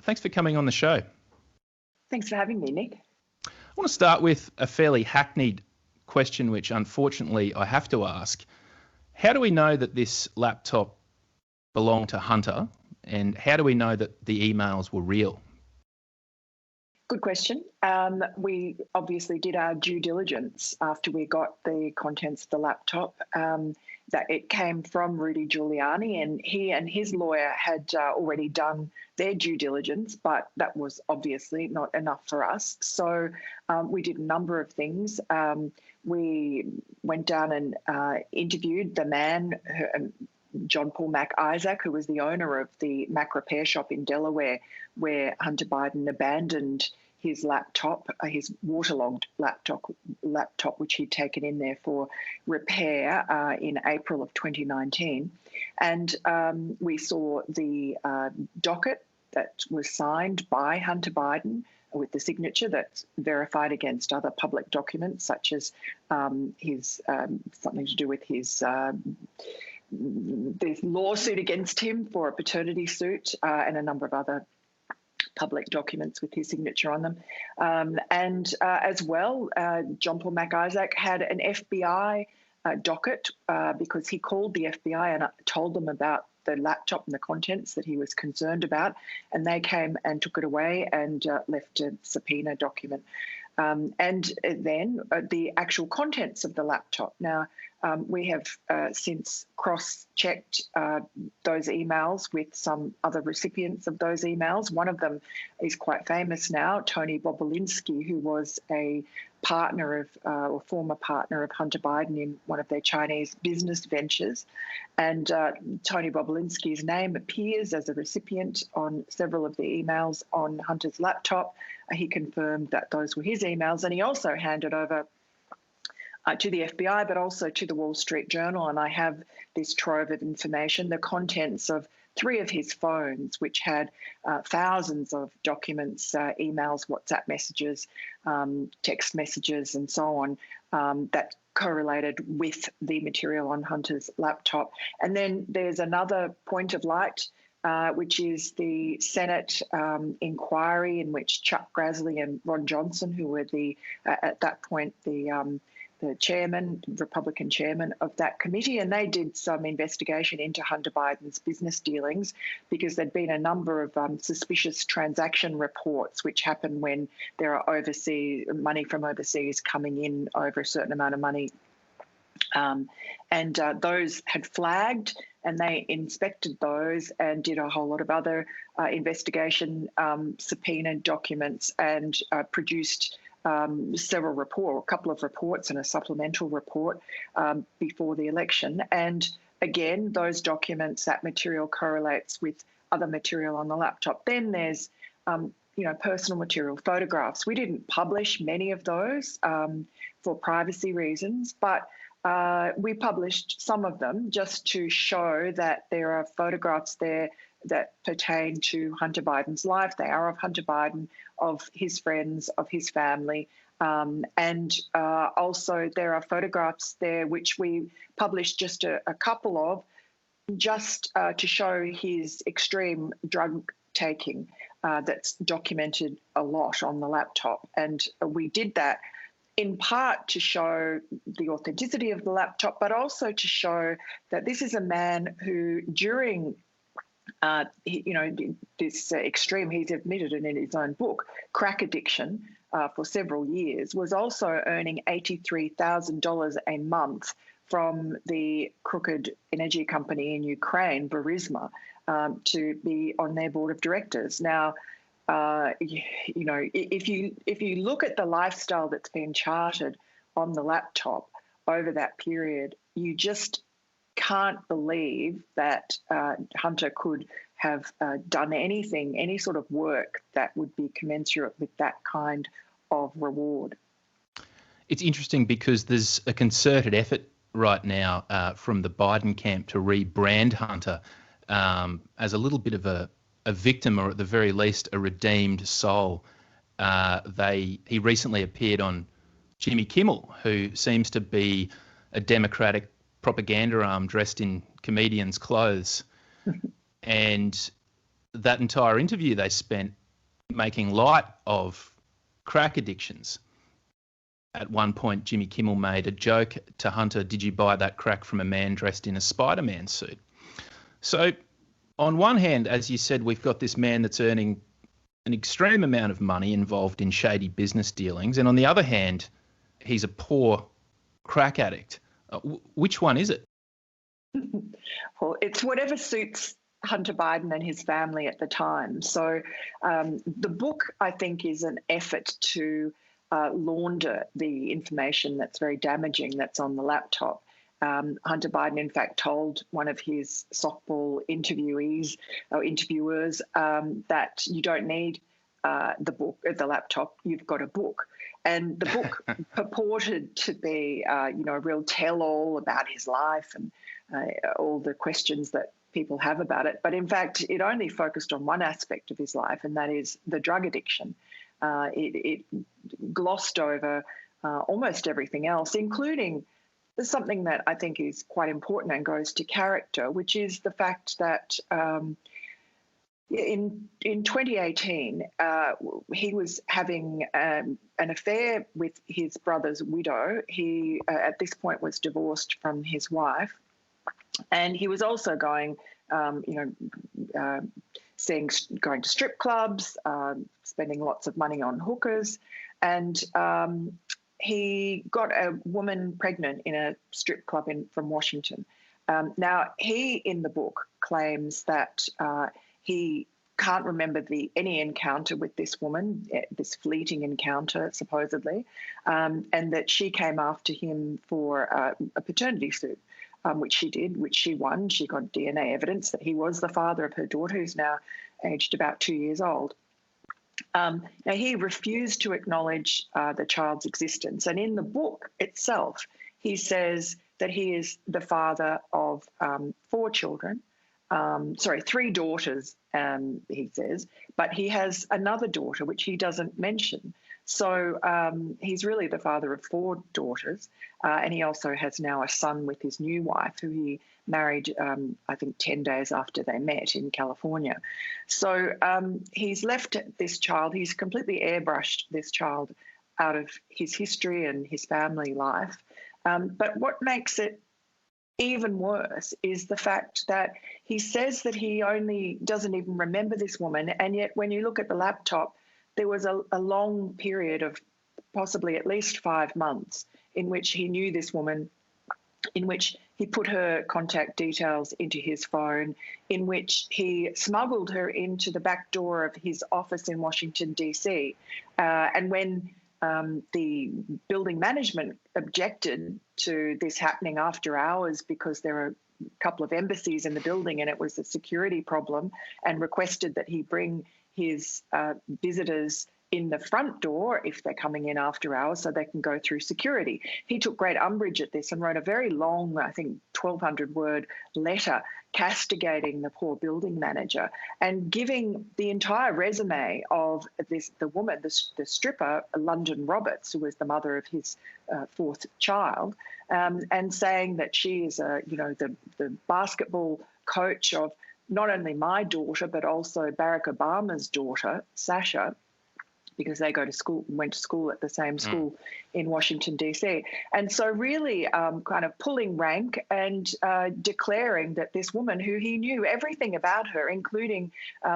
Thanks for coming on the show. Thanks for having me, Nick. I want to start with a fairly hackneyed question, which unfortunately I have to ask. How do we know that this laptop belonged to Hunter, and how do we know that the emails were real? Good question. We obviously did our due diligence after we got the contents of the laptop, that it came from Rudy Giuliani, and he and his lawyer had already done their due diligence, but that was obviously not enough for us. So we did a number of things. We went down and interviewed the man, John Paul Mac Isaac, who was the owner of the Mac repair shop in Delaware, where Hunter Biden abandoned his laptop, his waterlogged laptop, which he'd taken in there for repair in April of 2019. And we saw the docket that was signed by Hunter Biden with the signature that's verified against other public documents, such as his something to do with his this lawsuit against him for a paternity suit, and a number of other public documents with his signature on them. And as well, John Paul Mac Isaac had an FBI docket because he called the FBI and told them about the laptop and the contents that he was concerned about, and they came and took it away and left a subpoena document. And then the actual contents of the laptop. Now, we have since cross-checked those emails with some other recipients of those emails. One of them is quite famous now, Tony Bobulinski, who was a partner of, or former partner of Hunter Biden in one of their Chinese business ventures. And Tony Bobulinski's name appears as a recipient on several of the emails on Hunter's laptop. He confirmed that those were his emails, and he also handed over to the FBI, but also to the Wall Street Journal. And I have this trove of information, the contents of 3 of his phones, which had thousands of documents, emails, WhatsApp messages, text messages, and so on, that correlated with the material on Hunter's laptop. And then there's another point of light, which is the Senate inquiry in which Chuck Grassley and Ron Johnson, who were at that point the chairman, Republican chairman of that committee, and they did some investigation into Hunter Biden's business dealings because there'd been a number of suspicious transaction reports which happen when there are money from overseas coming in over a certain amount of money. And those had flagged, and they inspected those and did a whole lot of other investigation, subpoenaed documents, and produced a couple of reports and a supplemental report before the election. And again, those documents, that material correlates with other material on the laptop. Then there's, personal material, photographs. We didn't publish many of those for privacy reasons, but we published some of them just to show that there are photographs there that pertain to Hunter Biden's life. They are of Hunter Biden, of his friends, of his family. And also there are photographs there which we published just a couple of, just to show his extreme drug taking that's documented a lot on the laptop. And we did that in part to show the authenticity of the laptop, but also to show that this is a man who, during this extreme, he's admitted it in his own book, crack addiction for several years, was also earning $83,000 a month from the crooked energy company in Ukraine, Burisma, to be on their board of directors. Now, if you look at the lifestyle that's been charted on the laptop over that period, you just can't believe that Hunter could have done anything, any sort of work that would be commensurate with that kind of reward. It's interesting because there's a concerted effort right now from the Biden camp to rebrand Hunter as a little bit of a victim, or at the very least a redeemed soul. He recently appeared on Jimmy Kimmel, who seems to be a Democratic propaganda arm dressed in comedian's clothes. And that entire interview they spent making light of crack addictions. At one point, Jimmy Kimmel made a joke to Hunter, "Did you buy that crack from a man dressed in a Spider-Man suit?" So on one hand, as you said, we've got this man that's earning an extreme amount of money involved in shady business dealings. And on the other hand, he's a poor crack addict. Which one is it? Well, it's whatever suits Hunter Biden and his family at the time. So the book, I think, is an effort to launder the information that's very damaging that's on the laptop. Hunter Biden, in fact, told one of his softball interviewers that you don't need the laptop, you've got a book. And the book purported to be, a real tell-all about his life and all the questions that people have about it. But in fact, it only focused on one aspect of his life, and that is the drug addiction. It glossed over almost everything else, including something that I think is quite important and goes to character, which is the fact that in 2018, he was having an affair with his brother's widow. He, at this point, was divorced from his wife, and he was also going, going to strip clubs, spending lots of money on hookers, and he got a woman pregnant in a strip club from Washington. Now, he, in the book, claims that he can't remember any encounter with this woman, this fleeting encounter, supposedly, and that she came after him for a paternity suit, which she did, which she won. She got DNA evidence that he was the father of her daughter, who's now aged about 2 years old. Now, he refused to acknowledge the child's existence. And in the book itself, he says that he is the father of 3 daughters, he says, but he has another daughter, which he doesn't mention. So he's really the father of 4 daughters, and he also has now a son with his new wife, who he married, I think, 10 days after they met in California. So he's left this child, he's completely airbrushed this child out of his history and his family life. But what makes it even worse is the fact that he says that he only doesn't even remember this woman, and yet when you look at the laptop, there was a long period of possibly at least 5 months in which he knew this woman, in which he put her contact details into his phone, in which he smuggled her into the back door of his office in Washington, D.C. And when the building management objected to this happening after hours because there were a couple of embassies in the building and it was a security problem, and requested that he bring his visitors in the front door if they're coming in after hours so they can go through security. He took great umbrage at this and wrote a very long, I think 1,200-word letter castigating the poor building manager and giving the entire resume of the woman, the stripper, London Roberts, who was the mother of his 4th child, and saying that she is the basketball coach of not only my daughter but also Barack Obama's daughter, Sasha, because they went to school at the same school in Washington, D.C. And so really kind of pulling rank and declaring that this woman, who he knew everything about her, including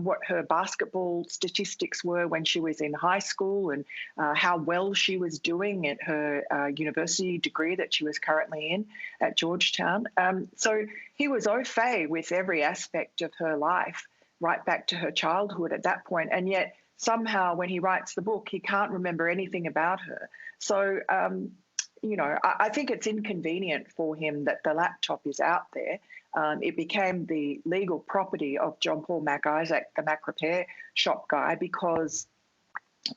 what her basketball statistics were when she was in high school and how well she was doing at her university degree that she was currently in at Georgetown. So he was au fait with every aspect of her life, right back to her childhood at that point. And yet, somehow, when he writes the book, he can't remember anything about her. So, I think it's inconvenient for him that the laptop is out there. It became the legal property of John Paul MacIsaac, the Mac repair shop guy, because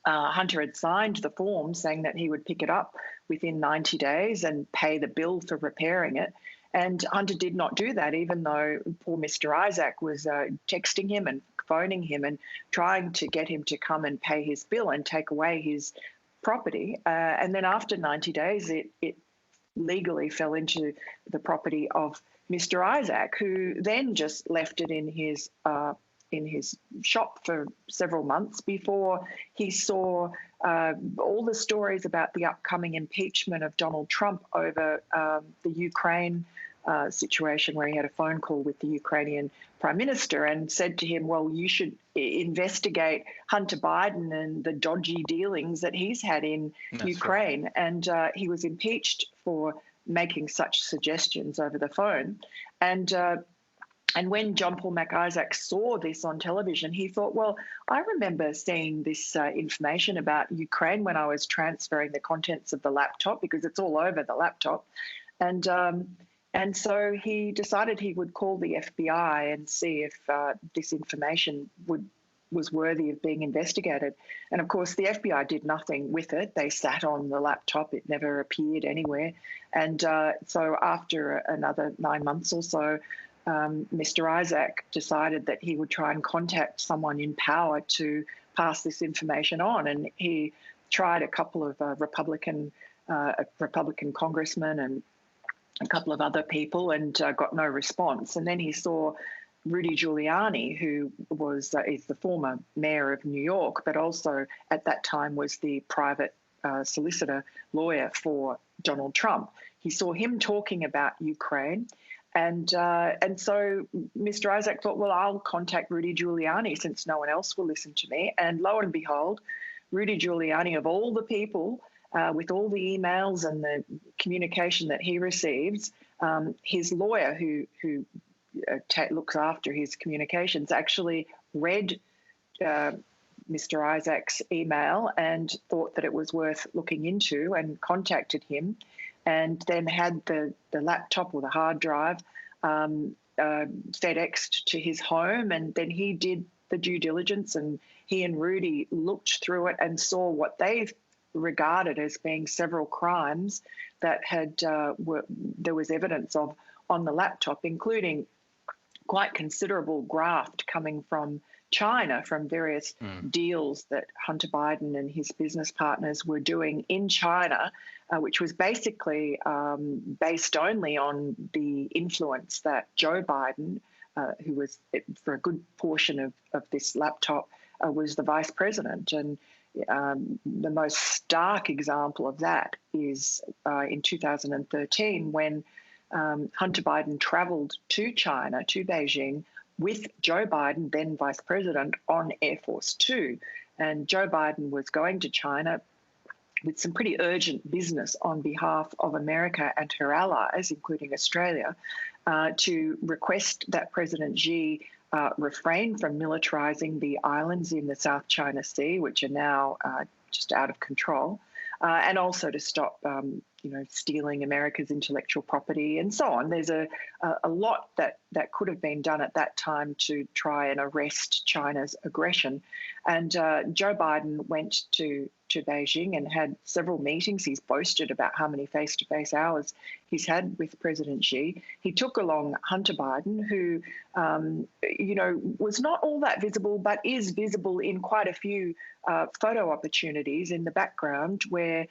Hunter had signed the form saying that he would pick it up within 90 days and pay the bill for repairing it. And Hunter did not do that, even though poor Mr. Isaac was texting him and phoning him and trying to get him to come and pay his bill and take away his property. And then after 90 days, it legally fell into the property of Mr. Isaac, who then just left it in in his shop for several months before he saw all the stories about the upcoming impeachment of Donald Trump over the Ukraine situation, where he had a phone call with the Ukrainian Prime Minister and said to him, well, you should investigate Hunter Biden and the dodgy dealings that he's had in Ukraine. Right. And he was impeached for making such suggestions over the phone. And when John Paul McIsaac saw this on television, he thought, well, I remember seeing this information about Ukraine when I was transferring the contents of the laptop, because it's all over the laptop. And so he decided he would call the FBI and see if this information was worthy of being investigated. And of course, the FBI did nothing with it. They sat on the laptop. It never appeared anywhere. And so after another 9 months or so, Mr. Isaac decided that he would try and contact someone in power to pass this information on. And he tried a couple of Republican congressmen and a couple of other people and got no response. And then he saw Rudy Giuliani, who is the former mayor of New York, but also at that time was the private solicitor lawyer for Donald Trump. He saw him talking about Ukraine. And so Mr. Isaac thought, well, I'll contact Rudy Giuliani since no one else will listen to me. And lo and behold, Rudy Giuliani, of all the people, with all the emails and the communication that he receives, his lawyer, who looks after his communications, actually read Mr. Isaac's email and thought that it was worth looking into and contacted him, and then had the laptop or the hard drive FedExed to his home. And then he did the due diligence, and he and Rudy looked through it and saw what they regarded as being several crimes that there was evidence of on the laptop, including quite considerable graft coming from China from various deals that Hunter Biden and his business partners were doing in China, which was basically based only on the influence that Joe Biden, who was for a good portion of this laptop, was the vice president. And the most stark example of that is in 2013 when Hunter Biden traveled to China, to Beijing, with Joe Biden, then vice president, on Air Force Two. And Joe Biden was going to China with some pretty urgent business on behalf of America and her allies, including Australia, to request that President Xi refrain from militarizing the islands in the South China Sea, which are now just out of control, and also to stop stealing America's intellectual property and so on. There's a lot that could have been done at that time to try and arrest China's aggression. And Joe Biden went to Beijing and had several meetings. He's boasted about how many face-to-face hours he's had with President Xi. He took along Hunter Biden, who, was not all that visible, but is visible in quite a few photo opportunities in the background where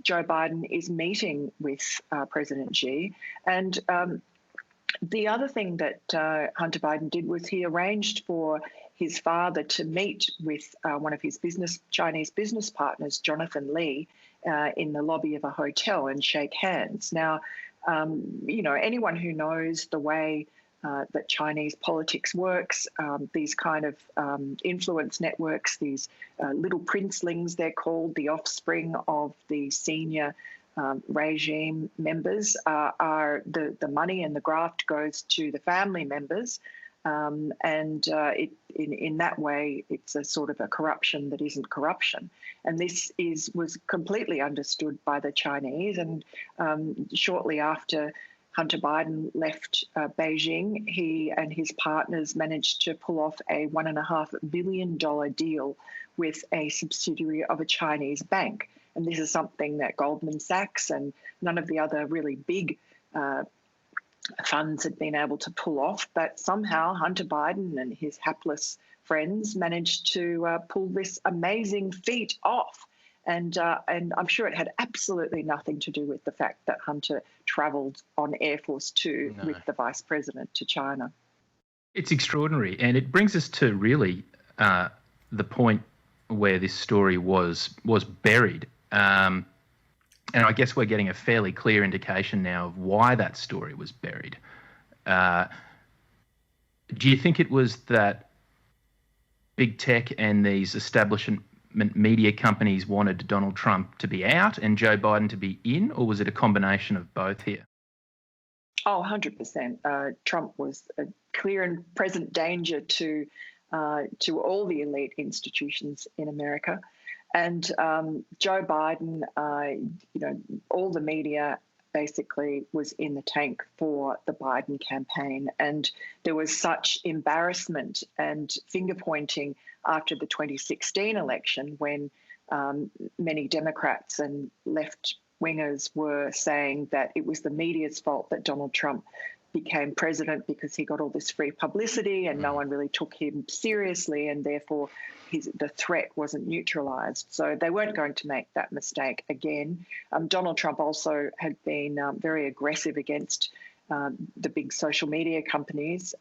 Joe Biden is meeting with President Xi. And the other thing that Hunter Biden did was he arranged for his father to meet with one of his Chinese business partners, Jonathan Lee, in the lobby of a hotel and shake hands. Now, anyone who knows the way that Chinese politics works, these kind of influence networks, these little princelings, they're called, the offspring of the senior regime members, are the money and the graft goes to the family members. In that way, it's a sort of a corruption that isn't corruption. And this was completely understood by the Chinese. And shortly after Hunter Biden left Beijing, he and his partners managed to pull off a $1.5 billion deal with a subsidiary of a Chinese bank. And this is something that Goldman Sachs and none of the other really big funds had been able to pull off. But somehow Hunter Biden and his hapless friends managed to pull this amazing feat off. And I'm sure it had absolutely nothing to do with the fact that Hunter travelled on Air Force Two with the vice president to China. It's extraordinary, and it brings us to really the point where this story was buried. And I guess we're getting a fairly clear indication now of why that story was buried. Do you think it was that big tech and these establishment media companies wanted Donald Trump to be out and Joe Biden to be in, or was it a combination of both here? Oh, 100%. Trump was a clear and present danger to all the elite institutions in America. And Joe Biden, all the media basically was in the tank for the Biden campaign. And there was such embarrassment and finger pointing after the 2016 election when many Democrats and left wingers were saying that it was the media's fault that Donald Trump became president because he got all this free publicity and no one really took him seriously, and therefore the threat wasn't neutralized. So they weren't going to make that mistake again. Donald Trump also had been very aggressive against the big social media companies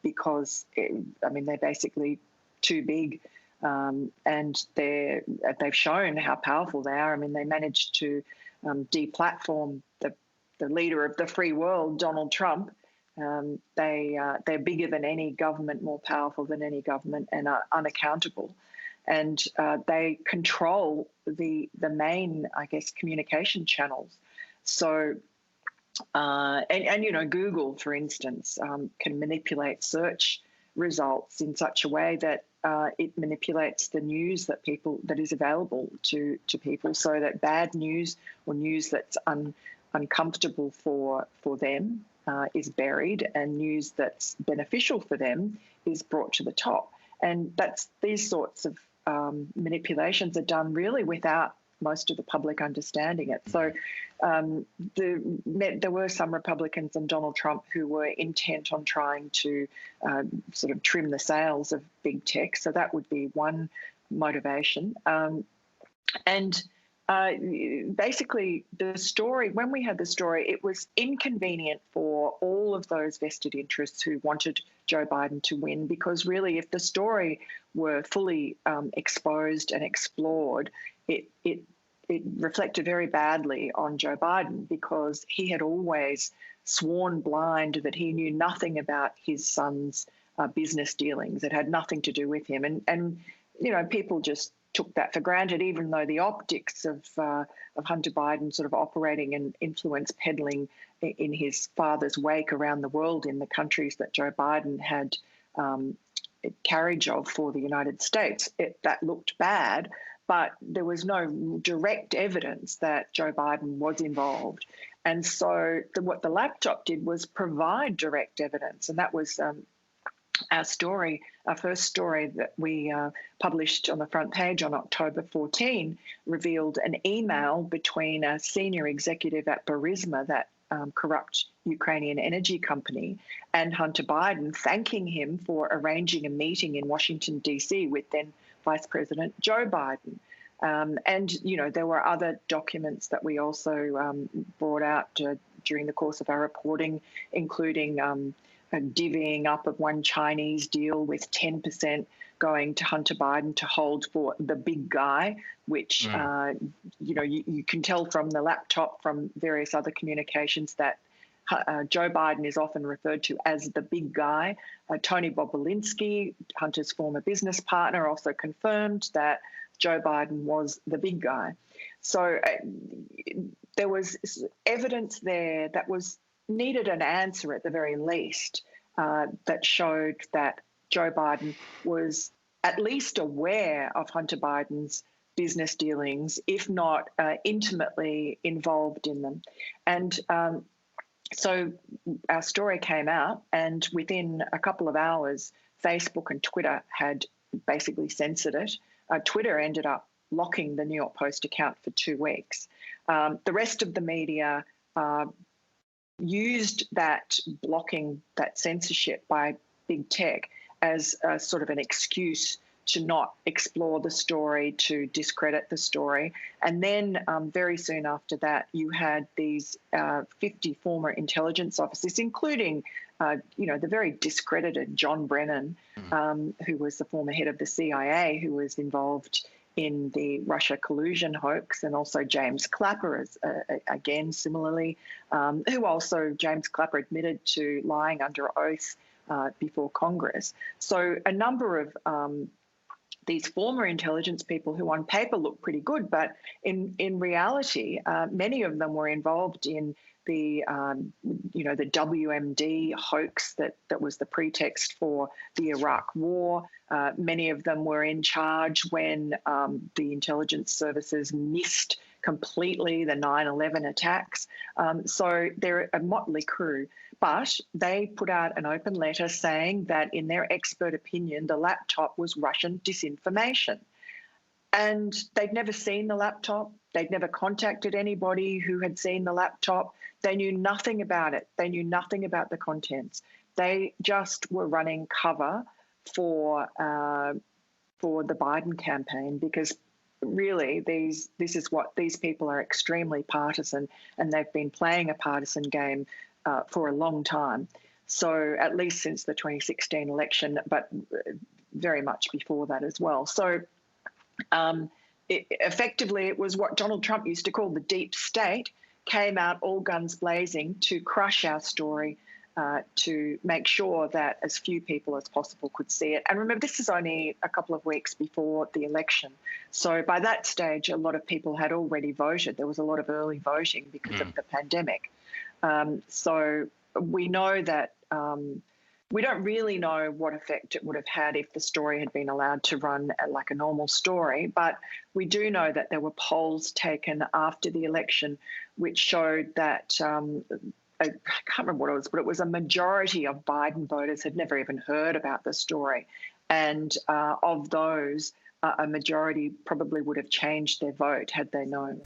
because, they're basically too big. And they've shown how powerful they are. I mean, they managed to deplatform the leader of the free world, Donald Trump. They're bigger than any government, more powerful than any government, and are unaccountable. And they control the main, I guess, communication channels. So, Google, for instance, can manipulate search results in such a way that it manipulates the news that is available to people, so that bad news or news that's uncomfortable for them is buried, and news that's beneficial for them is brought to the top. And these sorts of manipulations are done really without most of the public understanding it. So there were some Republicans and Donald Trump who were intent on trying to sort of trim the sails of big tech. So that would be one motivation. Basically, the story, when we had the story, it was inconvenient for all of those vested interests who wanted Joe Biden to win, because really, if the story were fully exposed and explored, it reflected very badly on Joe Biden, because he had always sworn blind that he knew nothing about his son's business dealings. It had nothing to do with him. And people just took that for granted, even though the optics of Hunter Biden sort of operating and influence peddling in his father's wake around the world in the countries that Joe Biden had carriage of for the United States, that looked bad. But there was no direct evidence that Joe Biden was involved. And so what the laptop did was provide direct evidence. And that was our first story that we published on the front page on October 14, revealed an email between a senior executive at Burisma, that corrupt Ukrainian energy company, and Hunter Biden, thanking him for arranging a meeting in Washington, D.C. with then Vice President Joe Biden. There were other documents that we also brought out during the course of our reporting, including a divvying up of one Chinese deal with 10% going to Hunter Biden to hold for the big guy, which, you can tell from the laptop, from various other communications, that Joe Biden is often referred to as the big guy. Tony Bobulinski, Hunter's former business partner, also confirmed that Joe Biden was the big guy. So there was evidence there that needed an answer at the very least, that showed that Joe Biden was at least aware of Hunter Biden's business dealings, if not intimately involved in them. And so our story came out, and within a couple of hours, Facebook and Twitter had basically censored it. Twitter ended up locking the New York Post account for 2 weeks. The rest of the media used that blocking, that censorship by big tech, as sort of an excuse to not explore the story, to discredit the story. And then very soon after that, you had these 50 former intelligence officers, including, the very discredited John Brennan, who was the former head of the CIA, who was involved in the Russia collusion hoax, and also James Clapper, again, similarly, who also, James Clapper admitted to lying under oath before Congress. So a number of these former intelligence people who on paper look pretty good, but in reality, many of them were involved in the WMD hoax that was the pretext for the Iraq War. Many of them were in charge when the intelligence services missed completely the 9/11 attacks. So they're a motley crew. But they put out an open letter saying that, in their expert opinion, the laptop was Russian disinformation. And they'd never seen the laptop. They'd never contacted anybody who had seen the laptop. They knew nothing about it. They knew nothing about the contents. They just were running cover for the Biden campaign, because really this is what these people are, extremely partisan, and they've been playing a partisan game for a long time. So at least since the 2016 election, but very much before that as well. So effectively, it was what Donald Trump used to call the deep state, came out all guns blazing to crush our story, to make sure that as few people as possible could see it. And remember, this is only a couple of weeks before the election. So by that stage, a lot of people had already voted. There was a lot of early voting because of the pandemic. So we know that we don't really know what effect it would have had if the story had been allowed to run like a normal story, but we do know that there were polls taken after the election which showed that, I can't remember what it was, but it was a majority of Biden voters had never even heard about the story. And of those, a majority probably would have changed their vote had they known.